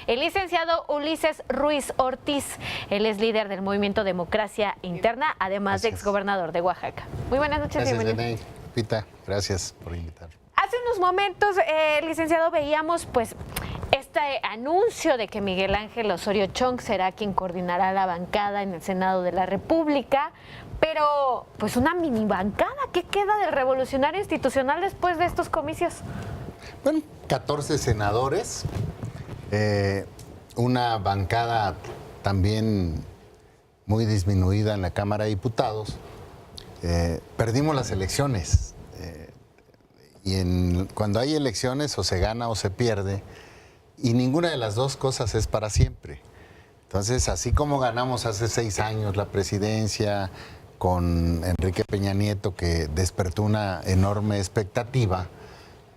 el licenciado Ulises Ruiz Ortiz. Él es líder del movimiento Democracia Interna, además de exgobernador de Oaxaca. Muy buenas noches, bienvenido. Gracias, Pita. Gracias por invitar. Hace unos momentos, licenciado, veíamos pues este anuncio de que Miguel Ángel Osorio Chong será quien coordinará la bancada en el Senado de la República, pero pues una mini bancada. ¿Qué queda del Revolucionario Institucional después de estos comicios? Bueno, 14 senadores, una bancada también muy disminuida en la Cámara de Diputados. Perdimos las elecciones y cuando hay elecciones o se gana o se pierde, y ninguna de las dos cosas es para siempre. Entonces, así como ganamos hace 6 años la presidencia con Enrique Peña Nieto, que despertó una enorme expectativa,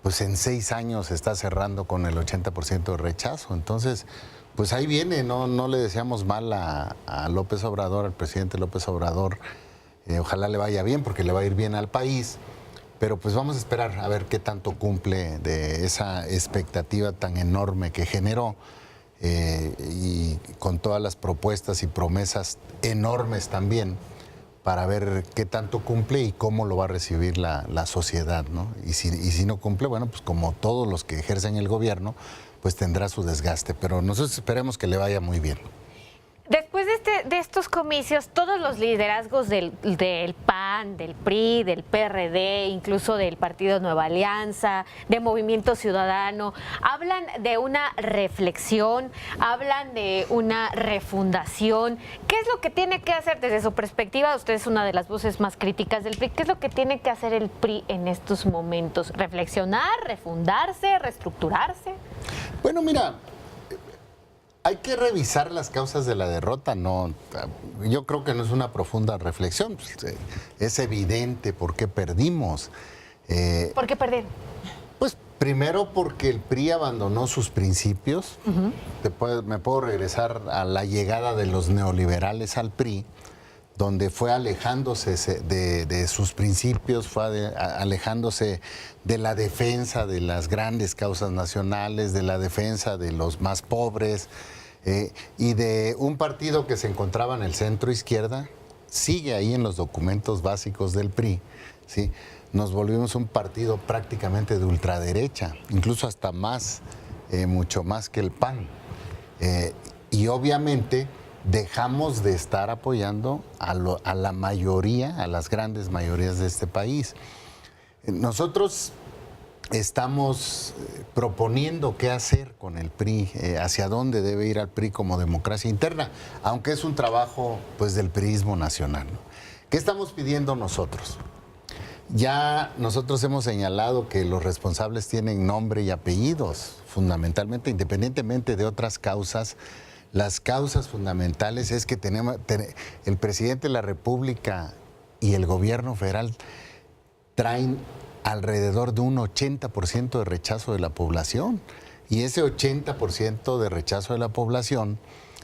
pues en 6 años se está cerrando con el 80% de rechazo. Entonces, pues ahí viene, no le deseamos mal a López Obrador, al presidente López Obrador. Ojalá le vaya bien, porque le va a ir bien al país. Pero pues vamos a esperar a ver qué tanto cumple de esa expectativa tan enorme que generó, y con todas las propuestas y promesas enormes también, para ver qué tanto cumple y cómo lo va a recibir la sociedad, ¿no? Y si no cumple, bueno, pues como todos los que ejercen el gobierno, pues tendrá su desgaste. Pero nosotros esperemos que le vaya muy bien. Después de estos comicios, todos los liderazgos del PAN, del PRI, del PRD, incluso del Partido Nueva Alianza, de Movimiento Ciudadano, hablan de una reflexión, hablan de una refundación. ¿Qué es lo que tiene que hacer desde su perspectiva? Usted es una de las voces más críticas del PRI. ¿Qué es lo que tiene que hacer el PRI en estos momentos? ¿Reflexionar, refundarse, reestructurarse? Bueno, mira, hay que revisar las causas de la derrota. No, yo creo que no es una profunda reflexión. Es evidente por qué perdimos. ¿Por qué perdieron? Pues primero porque el PRI abandonó sus principios. Me puedo regresar a la llegada de los neoliberales al PRI, donde fue alejándose de sus principios, alejándose de la defensa de las grandes causas nacionales, de la defensa de los más pobres, y de un partido que se encontraba en el centro izquierda, sigue ahí en los documentos básicos del PRI, ¿sí? Nos volvimos un partido prácticamente de ultraderecha, incluso hasta más, mucho más que el PAN. Y obviamente dejamos de estar apoyando a la mayoría, a las grandes mayorías de este país. Nosotros estamos proponiendo qué hacer con el PRI, hacia dónde debe ir al PRI como democracia interna, aunque es un trabajo pues del priismo nacional, ¿no? ¿Qué estamos pidiendo nosotros? Ya nosotros hemos señalado que los responsables tienen nombre y apellidos, fundamentalmente, independientemente de otras causas. Las causas fundamentales es que el presidente de la República y el gobierno federal traen alrededor de un 80% de rechazo de la población. Y ese 80% de rechazo de la población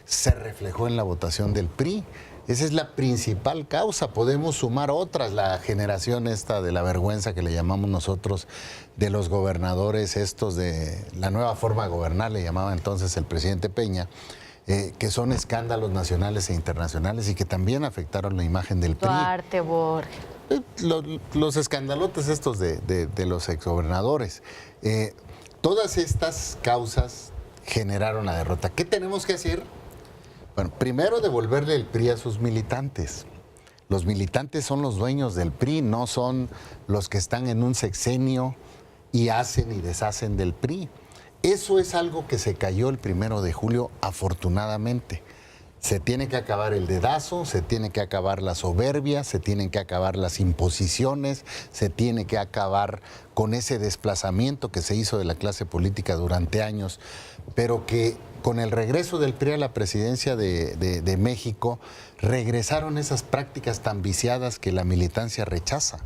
se reflejó en la votación del PRI. Esa es la principal causa. Podemos sumar otras, la generación esta de la vergüenza que le llamamos nosotros, de los gobernadores estos de la nueva forma de gobernar, le llamaba entonces el presidente Peña, que son escándalos nacionales e internacionales y que también afectaron la imagen del PRI. Duarte, Borges. Los escandalotes estos de los exgobernadores. Todas estas causas generaron la derrota. ¿Qué tenemos que hacer? Bueno, primero devolverle el PRI a sus militantes. Los militantes son los dueños del PRI, no son los que están en un sexenio y hacen y deshacen del PRI. Eso es algo que se cayó el 1 de julio, afortunadamente. Se tiene que acabar el dedazo, se tiene que acabar la soberbia, se tienen que acabar las imposiciones, se tiene que acabar con ese desplazamiento que se hizo de la clase política durante años, pero que con el regreso del PRI a la presidencia de México, regresaron esas prácticas tan viciadas que la militancia rechaza.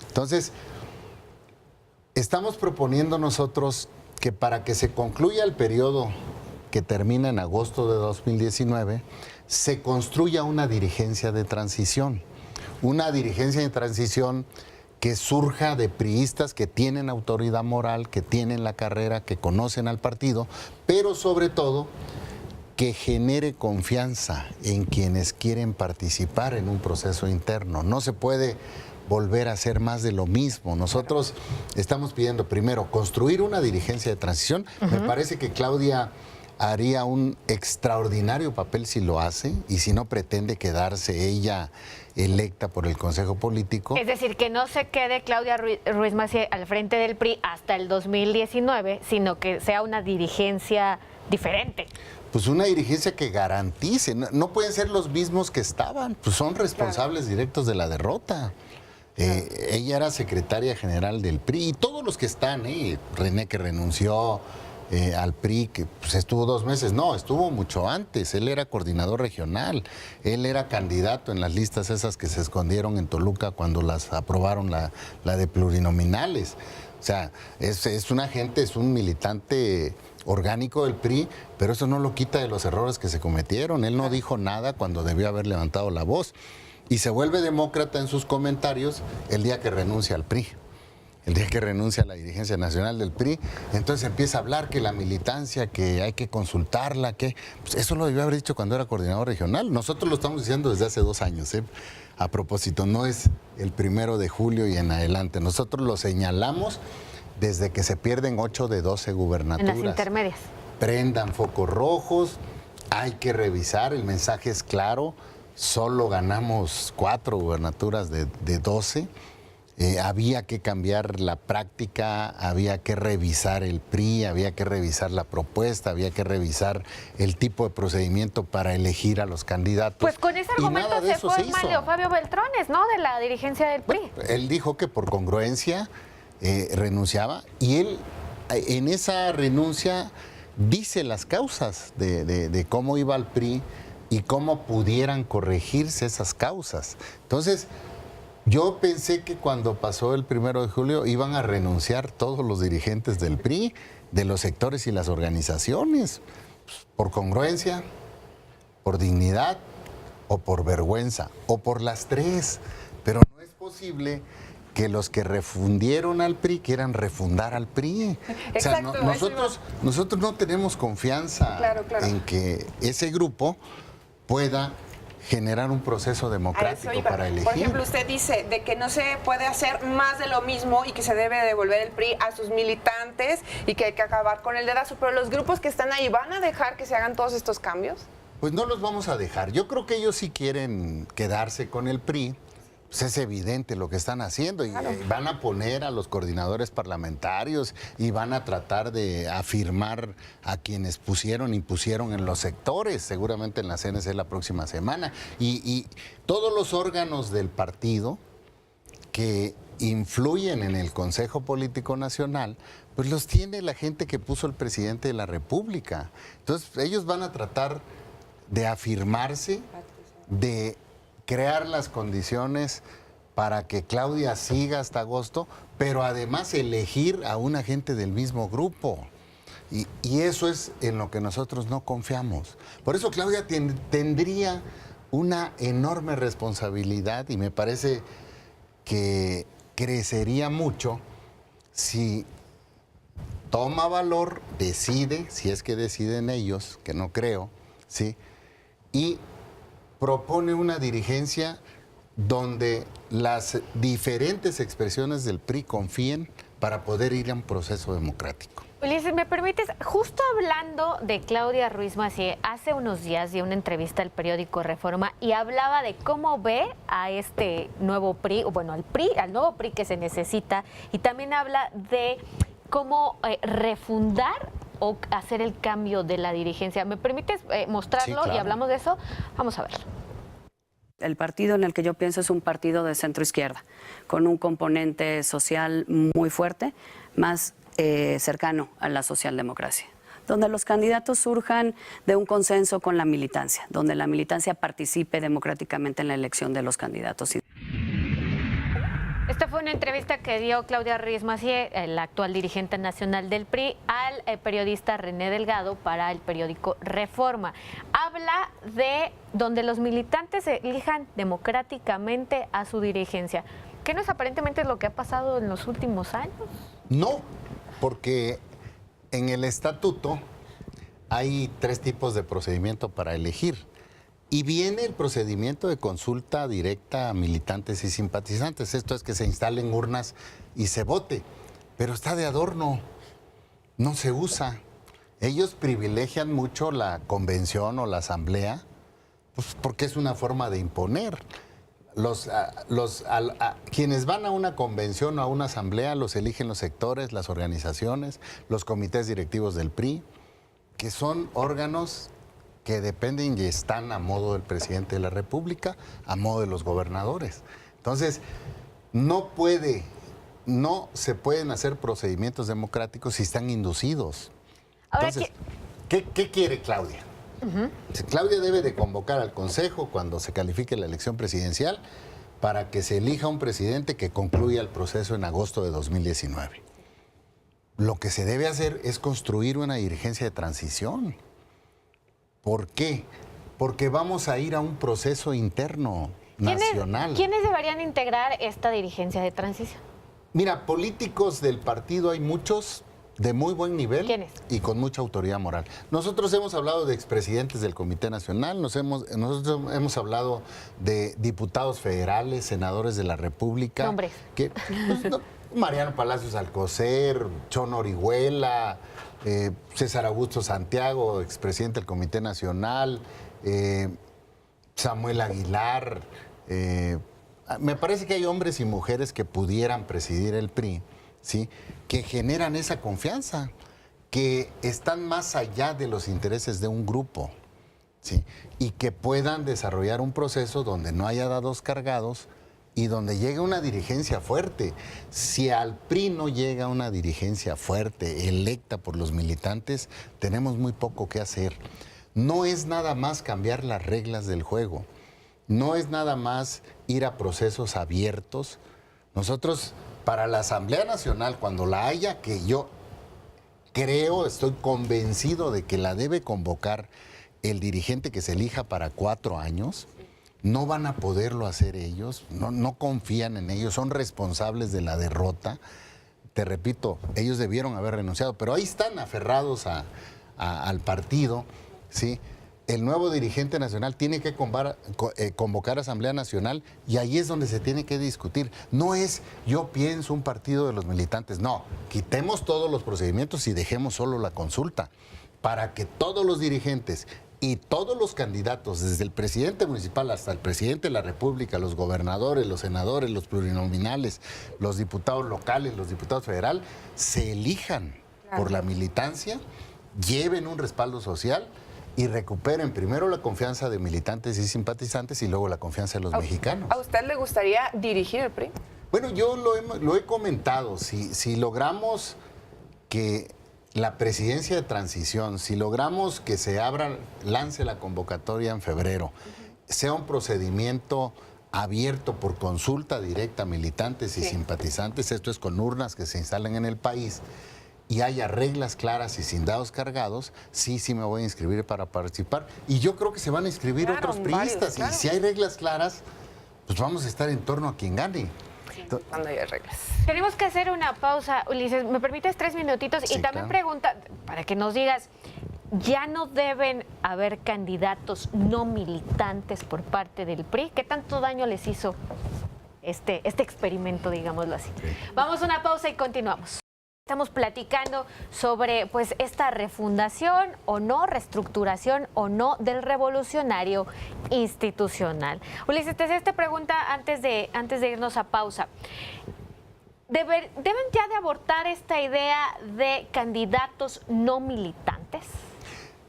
Entonces, estamos proponiendo nosotros que para que se concluya el periodo que termina en agosto de 2019, se construya una dirigencia de transición. Una dirigencia de transición que surja de priistas que tienen autoridad moral, que tienen la carrera, que conocen al partido, pero sobre todo que genere confianza en quienes quieren participar en un proceso interno. No se puede volver a hacer más de lo mismo. Nosotros estamos pidiendo primero construir una dirigencia de transición. Me parece que Claudia haría un extraordinario papel si lo hace y si no pretende quedarse ella electa por el Consejo Político. Es decir, que no se quede Claudia Ruiz Massieu al frente del PRI hasta el 2019, sino que sea una dirigencia diferente. Pues una dirigencia que garantice, no pueden ser los mismos que estaban, pues son responsables directos de la derrota. Ella era secretaria general del PRI y todos los que están, René que renunció al PRI, que pues, estuvo 2 meses, no, estuvo mucho antes, él era coordinador regional, él era candidato en las listas esas que se escondieron en Toluca cuando las aprobaron la de plurinominales. O sea, es una gente, es un militante orgánico del PRI, pero eso no lo quita de los errores que se cometieron. Él no dijo nada cuando debió haber levantado la voz y se vuelve demócrata en sus comentarios el día que renuncia al PRI. El día que renuncia a la dirigencia nacional del PRI, entonces empieza a hablar que la militancia, que hay que consultarla, que pues eso lo debió haber dicho cuando era coordinador regional. Nosotros lo estamos diciendo desde hace 2 años, A propósito, no es el 1 de julio y en adelante. Nosotros lo señalamos desde que se pierden 8 de 12 gubernaturas. En las intermedias. Prendan focos rojos, hay que revisar, el mensaje es claro, solo ganamos 4 gubernaturas de 12. Había que cambiar la práctica, había que revisar el PRI, había que revisar la propuesta, había que revisar el tipo de procedimiento para elegir a los candidatos. Pues con ese argumento se fue Mario Fabio Beltrones, ¿no? De la dirigencia del PRI. Bueno, él dijo que por congruencia renunciaba y él en esa renuncia dice las causas de cómo iba al PRI y cómo pudieran corregirse esas causas. Entonces, yo pensé que cuando pasó el 1 de julio iban a renunciar todos los dirigentes del PRI, de los sectores y las organizaciones, por congruencia, por dignidad o por vergüenza, o por las 3. Pero no es posible que los que refundieron al PRI quieran refundar al PRI. Exacto, o sea, nosotros no tenemos confianza en que ese grupo pueda generar un proceso democrático para elegir. Por ejemplo, usted dice de que no se puede hacer más de lo mismo y que se debe devolver el PRI a sus militantes y que hay que acabar con el dedazo, pero los grupos que están ahí, ¿van a dejar que se hagan todos estos cambios? Pues no los vamos a dejar. Yo creo que ellos sí quieren quedarse con el PRI. Pues es evidente lo que están haciendo y van a poner a los coordinadores parlamentarios y van a tratar de afirmar a quienes impusieron en los sectores, seguramente en la CNC la próxima semana. Y todos los órganos del partido que influyen en el Consejo Político Nacional, pues los tiene la gente que puso el presidente de la República. Entonces ellos van a tratar de afirmarse, de crear las condiciones para que Claudia siga hasta agosto, pero además elegir a una gente del mismo grupo. Y eso es en lo que nosotros no confiamos. Por eso Claudia tendría una enorme responsabilidad y me parece que crecería mucho si toma valor, decide, si es que deciden ellos, que no creo, ¿sí? Y propone una dirigencia donde las diferentes expresiones del PRI confíen para poder ir a un proceso democrático. Ulises, ¿me permites? Justo hablando de Claudia Ruiz Massieu, hace unos días dio una entrevista al periódico Reforma y hablaba de cómo ve a este nuevo PRI, o bueno, al nuevo PRI que se necesita, y también habla de cómo refundar o hacer el cambio de la dirigencia. ¿Me permites mostrarlo? Sí, claro. Y hablamos de eso? Vamos a verlo. El partido en el que yo pienso es un partido de centro izquierda, con un componente social muy fuerte, más cercano a la socialdemocracia, donde los candidatos surjan de un consenso con la militancia, donde la militancia participe democráticamente en la elección de los candidatos. Esta fue una entrevista que dio Claudia Ruiz Massieu, la actual dirigente nacional del PRI, al periodista René Delgado para el periódico Reforma. Habla de donde los militantes elijan democráticamente a su dirigencia. ¿Qué no es aparentemente lo que ha pasado en los últimos años? No, porque en el estatuto hay 3 tipos de procedimiento para elegir. Y viene el procedimiento de consulta directa a militantes y simpatizantes. Esto es que se instalen urnas y se vote. Pero está de adorno, no se usa. Ellos privilegian mucho la convención o la asamblea, pues porque es una forma de imponer. Quienes van a una convención o a una asamblea los eligen los sectores, las organizaciones, los comités directivos del PRI, que son órganos que dependen y están a modo del presidente de la República, a modo de los gobernadores. Entonces, no se pueden hacer procedimientos democráticos si están inducidos. Ahora, Entonces, ¿qué quiere Claudia? Claudia debe de convocar al Consejo cuando se califique la elección presidencial para que se elija un presidente que concluya el proceso en agosto de 2019. Lo que se debe hacer es construir una dirigencia de transición. ¿Por qué? Porque vamos a ir a un proceso interno nacional. ¿Quiénes deberían integrar esta dirigencia de transición? Mira, políticos del partido hay muchos de muy buen nivel. ¿Quiénes? Y con mucha autoridad moral. Nosotros hemos hablado de expresidentes del Comité Nacional, nosotros hemos hablado de diputados federales, senadores de la República. Nombres. Mariano Palacios Alcocer, Chon Orihuela, César Augusto Santiago, expresidente del Comité Nacional, Samuel Aguilar. Me parece que hay hombres y mujeres que pudieran presidir el PRI, ¿sí?, que generan esa confianza, que están más allá de los intereses de un grupo, ¿sí?, y que puedan desarrollar un proceso donde no haya dados cargados y donde llegue una dirigencia fuerte. Si al PRI no llega una dirigencia fuerte, electa por los militantes, tenemos muy poco que hacer. No es nada más cambiar las reglas del juego, no es nada más ir a procesos abiertos. Nosotros, para la Asamblea Nacional, cuando la haya, que yo creo, estoy convencido de que la debe convocar el dirigente que se elija para 4 años, no van a poderlo hacer ellos, no confían en ellos, son responsables de la derrota. Te repito, ellos debieron haber renunciado, pero ahí están aferrados al partido, ¿sí? El nuevo dirigente nacional tiene que convocar Asamblea Nacional y ahí es donde se tiene que discutir. No es yo pienso un partido de los militantes, no, quitemos todos los procedimientos y dejemos solo la consulta para que todos los dirigentes y todos los candidatos, desde el presidente municipal hasta el presidente de la República, los gobernadores, los senadores, los plurinominales, los diputados locales, los diputados federales, se elijan por la militancia, lleven un respaldo social y recuperen primero la confianza de militantes y simpatizantes y luego la confianza de los mexicanos. ¿A usted le gustaría dirigir el PRI? Bueno, yo lo he comentado. Si logramos que la presidencia de transición, si logramos que se lance la convocatoria en febrero, sea un procedimiento abierto por consulta directa a militantes y simpatizantes, esto es con urnas que se instalen en el país, y haya reglas claras y sin dados cargados, sí me voy a inscribir para participar. Y yo creo que se van a inscribir otros priistas. Claro. Y si hay reglas claras, pues vamos a estar en torno a quien gane. Cuando haya reglas. Tenemos que hacer una pausa, Ulises. ¿Me permites 3 minutitos? Sí, y también claro. pregunta, para que nos digas, ¿ya no deben haber candidatos no militantes por parte del PRI? ¿Qué tanto daño les hizo este experimento, digámoslo así? Sí. Vamos a una pausa y continuamos. Estamos platicando sobre pues esta refundación o no, reestructuración o no del revolucionario institucional. Ulises, te hacía esta pregunta antes de irnos a pausa. ¿Deben ya de abortar esta idea de candidatos no militantes?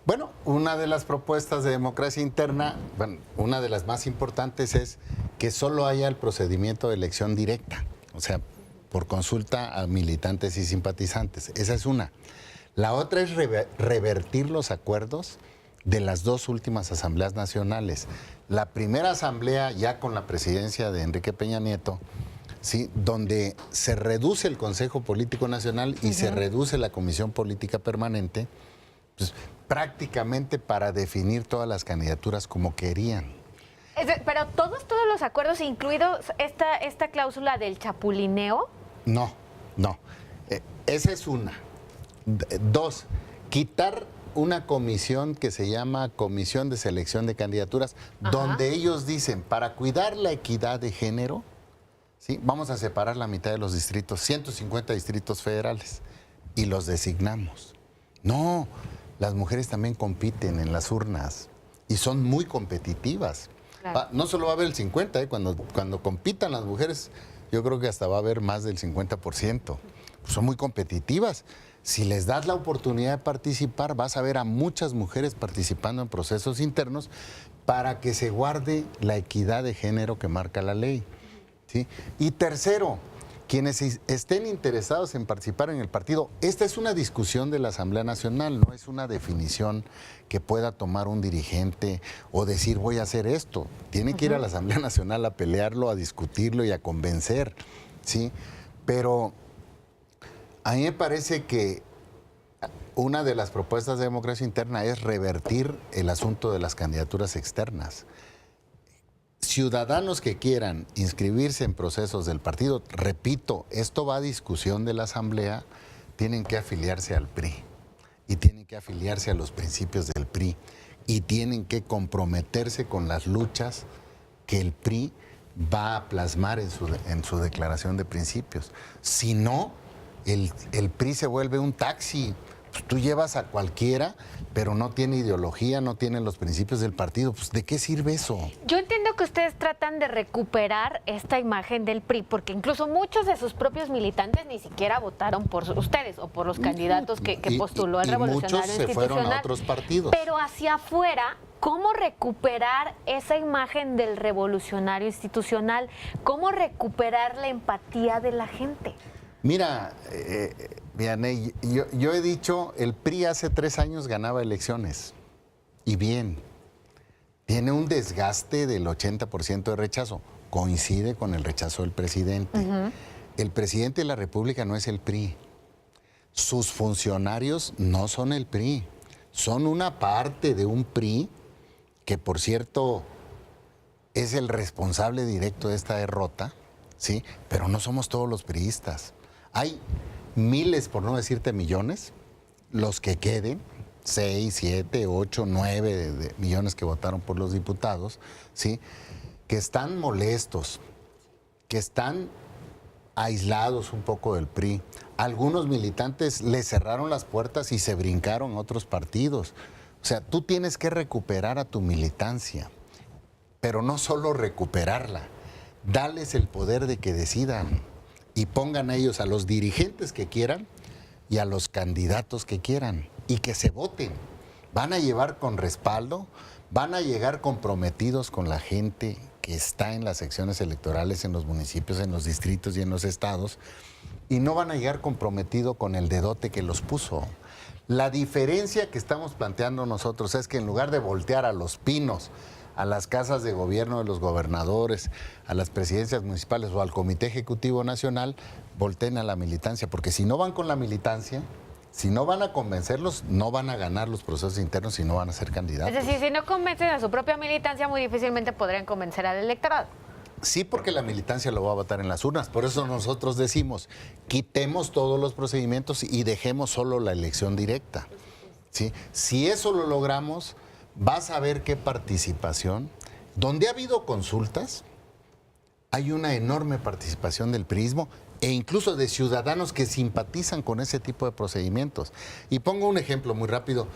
Bueno, una de las propuestas de democracia interna, bueno, una de las más importantes es que solo haya el procedimiento de elección directa, o sea, por consulta a militantes y simpatizantes. Esa es una. La otra es revertir los acuerdos de las 2 últimas asambleas nacionales. La primera asamblea, ya con la presidencia de Enrique Peña Nieto, ¿sí?, donde se reduce el Consejo Político Nacional y se reduce la Comisión Política Permanente, pues, prácticamente para definir todas las candidaturas como querían. Pero todos los acuerdos, incluidos esta cláusula del chapulineo. No. Esa es una. Dos, quitar una comisión que se llama Comisión de Selección de Candidaturas, donde ellos dicen, para cuidar la equidad de género, ¿sí? Vamos a separar la mitad de los distritos, 150 distritos federales, y los designamos. No, las mujeres también compiten en las urnas y son muy competitivas. Claro. No solo va a haber el 50, cuando compitan las mujeres, yo creo que hasta va a haber más del 50%. Pues son muy competitivas. Si les das la oportunidad de participar, vas a ver a muchas mujeres participando en procesos internos para que se guarde la equidad de género que marca la ley, ¿sí? Y tercero, quienes estén interesados en participar en el partido, esta es una discusión de la Asamblea Nacional, no es una definición que pueda tomar un dirigente o decir voy a hacer esto. Tiene que ir a la Asamblea Nacional a pelearlo, a discutirlo y a convencer, ¿sí? Pero a mí me parece que una de las propuestas de democracia interna es revertir el asunto de las candidaturas externas. Ciudadanos que quieran inscribirse en procesos del partido, repito, esto va a discusión de la Asamblea, tienen que afiliarse al PRI y tienen que afiliarse a los principios del PRI y tienen que comprometerse con las luchas que el PRI va a plasmar en su declaración de principios. Si no, el PRI se vuelve un taxi. Pues tú llevas a cualquiera, pero no tiene ideología, no tiene los principios del partido. Pues ¿de qué sirve eso? Yo entiendo que ustedes tratan de recuperar esta imagen del PRI, porque incluso muchos de sus propios militantes ni siquiera votaron por ustedes o por los candidatos que postuló el Revolucionario Institucional. Muchos se fueron a otros partidos. Pero hacia afuera, ¿cómo recuperar esa imagen del revolucionario institucional? ¿Cómo recuperar la empatía de la gente? Mira, Vianey, yo he dicho, el PRI hace 3 años ganaba elecciones, y bien, tiene un desgaste del 80% de rechazo, coincide con el rechazo del presidente. El presidente de la República no es el PRI, sus funcionarios no son el PRI, son una parte de un PRI que, por cierto, es el responsable directo de esta derrota, ¿sí? Pero no somos todos los priistas. Hay miles, por no decirte millones, los que queden, 6, 7, 8, 9 millones que votaron por los diputados, ¿sí? Que están molestos, que están aislados un poco del PRI. Algunos militantes le cerraron las puertas y se brincaron a otros partidos. O sea, tú tienes que recuperar a tu militancia, pero no solo recuperarla, darles el poder de que decidan. Y pongan a ellos, a los dirigentes que quieran y a los candidatos que quieran, y que se voten. Van a llevar con respaldo, van a llegar comprometidos con la gente que está en las secciones electorales, en los municipios, en los distritos y en los estados, y no van a llegar comprometidos con el dedote que los puso. La diferencia que estamos planteando nosotros es que en lugar de voltear a Los Pinos, a las casas de gobierno de los gobernadores, a las presidencias municipales o al Comité Ejecutivo Nacional, volteen a la militancia, porque si no van con la militancia, si no van a convencerlos, no van a ganar los procesos internos y no van a ser candidatos. Es decir, si no convencen a su propia militancia, muy difícilmente podrían convencer al electorado. Sí, porque la militancia lo va a votar en las urnas. Por eso nosotros decimos, quitemos todos los procedimientos y dejemos solo la elección directa, ¿sí? Si eso lo logramos, vas a ver qué participación. Donde ha habido consultas, hay una enorme participación del priismo e incluso de ciudadanos que simpatizan con ese tipo de procedimientos. Y pongo un ejemplo muy rápido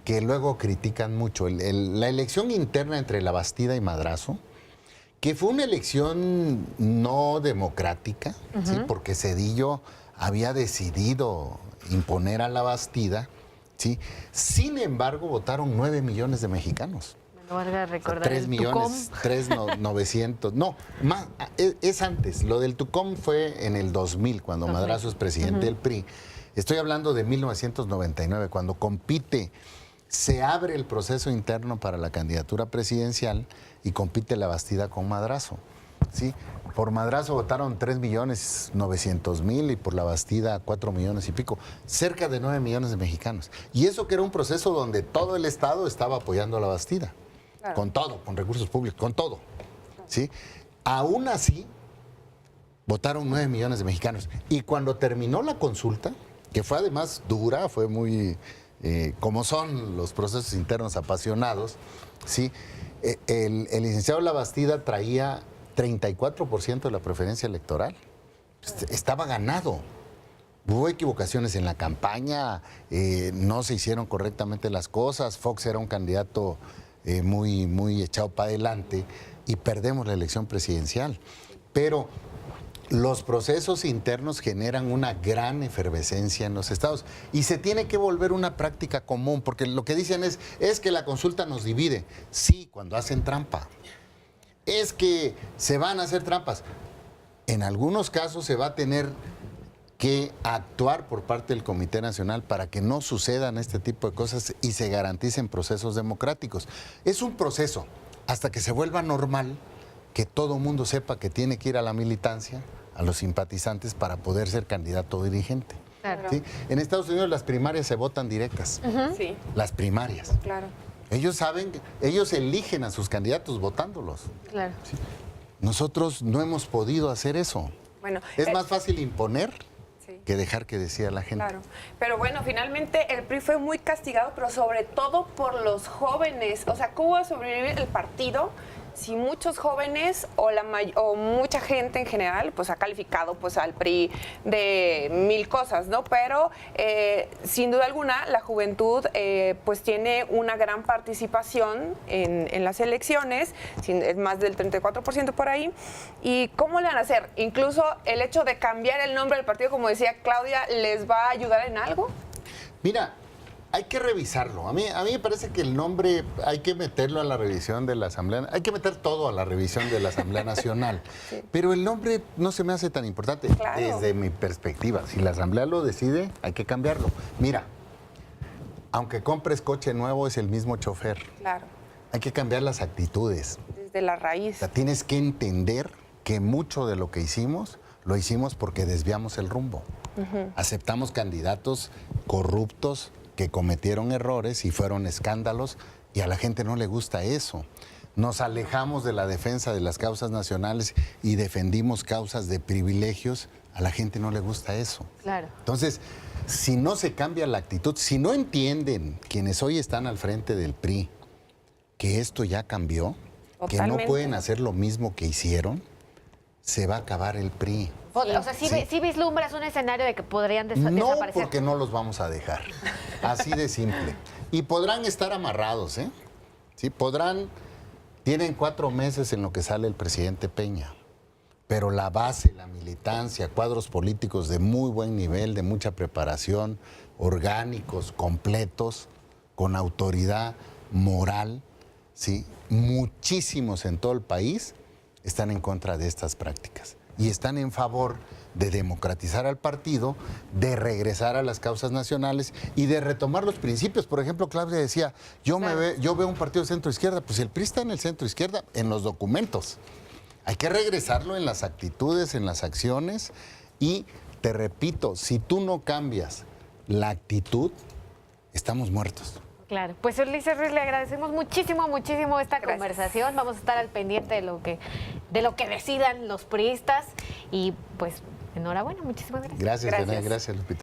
que luego critican mucho. La elección interna entre La Bastida y Madrazo, que fue una elección no democrática, ¿sí? Porque Zedillo había decidido imponer a La Bastida, ¿sí? Sin embargo, votaron 9 millones de mexicanos. No valga recordar, 3 millones, 3,900. No, más, es antes. Lo del Tucom fue en el 2000, cuando Madrazo es presidente del PRI. Estoy hablando de 1999, cuando compite, se abre el proceso interno para la candidatura presidencial y compite La Bastida con Madrazo, ¿sí? Por Madrazo votaron 3,900,000 y por La Bastida 4 millones y pico, cerca de 9 millones de mexicanos. Y eso que era un proceso donde todo el Estado estaba apoyando a La Bastida. Claro. con todo, con recursos públicos, con todo. ¿Sí? Aún así, votaron 9 millones de mexicanos. Y cuando terminó la consulta, que fue además dura, fue muy, como son los procesos internos apasionados, ¿sí? El licenciado Labastida traía 34% de la preferencia electoral. Estaba ganado. Hubo equivocaciones en la campaña, no se hicieron correctamente las cosas, Fox era un candidato muy echado para adelante y perdemos la elección presidencial. Pero los procesos internos generan una gran efervescencia en los estados y se tiene que volver una práctica común, porque lo que dicen es que la consulta nos divide. Sí, cuando hacen trampa. Es que se van a hacer trampas. En algunos casos se va a tener que actuar por parte del Comité Nacional para que no sucedan este tipo de cosas y se garanticen procesos democráticos. Es un proceso hasta que se vuelva normal que todo mundo sepa que tiene que ir a la militancia, a los simpatizantes para poder ser candidato o dirigente. Claro. ¿Sí? En Estados Unidos las primarias se votan directas. Sí, Las primarias. claro. Ellos saben, ellos eligen a sus candidatos votándolos. Claro. Nosotros no hemos podido hacer eso. Bueno, Es más fácil imponer sí. que dejar que decida la gente. Claro, pero bueno, finalmente el PRI fue muy castigado, pero sobre todo por los jóvenes. O sea, ¿cómo va a sobrevivir el partido si muchos jóvenes o mucha gente en general pues ha calificado pues al PRI de mil cosas, ¿no? Pero sin duda alguna la juventud pues tiene una gran participación en las elecciones, es más del 34% por ahí. ¿Y cómo le van a hacer? Incluso el hecho de cambiar el nombre del partido, como decía Claudia, ¿les va a ayudar en algo? Mira, hay que revisarlo. A mí me parece que el nombre hay que meterlo a la revisión de la Asamblea. Hay que meter todo a la revisión de la Asamblea Nacional. Sí. Pero el nombre no se me hace tan importante claro. Desde mi perspectiva. Si la Asamblea lo decide, hay que cambiarlo. Mira, aunque compres coche nuevo, es el mismo chofer. Claro. Hay que cambiar las actitudes. Desde la raíz. O sea, tienes que entender que mucho de lo que hicimos, lo hicimos porque desviamos el rumbo. Aceptamos candidatos corruptos que cometieron errores y fueron escándalos y a la gente no le gusta eso. Nos alejamos de la defensa de las causas nacionales y defendimos causas de privilegios, a la gente no le gusta eso. Claro. Entonces, si no se cambia la actitud, si no entienden quienes hoy están al frente del PRI que esto ya cambió, totalmente, que no pueden hacer lo mismo que hicieron, se va a acabar el PRI. O sea, sí vislumbras un escenario de que podrían desaparecer. No, porque no los vamos a dejar. Así de simple. Y podrán estar amarrados, ¿eh? Sí, tienen 4 meses en lo que sale el presidente Peña. Pero la base, la militancia, cuadros políticos de muy buen nivel, de mucha preparación, orgánicos, completos, con autoridad moral, ¿sí? Muchísimos en todo el país están en contra de estas prácticas y están en favor de democratizar al partido, de regresar a las causas nacionales y de retomar los principios. Por ejemplo, Claudia decía, yo veo un partido centro-izquierda, pues el PRI está en el centro-izquierda, en los documentos. Hay que regresarlo en las actitudes, en las acciones y, te repito, si tú no cambias la actitud, estamos muertos. Claro, pues Ulises Ruiz, le agradecemos muchísimo esta conversación. Vamos a estar al pendiente de lo que decidan los priistas y pues enhorabuena, muchísimas gracias. Gracias. Gracias, Lupita.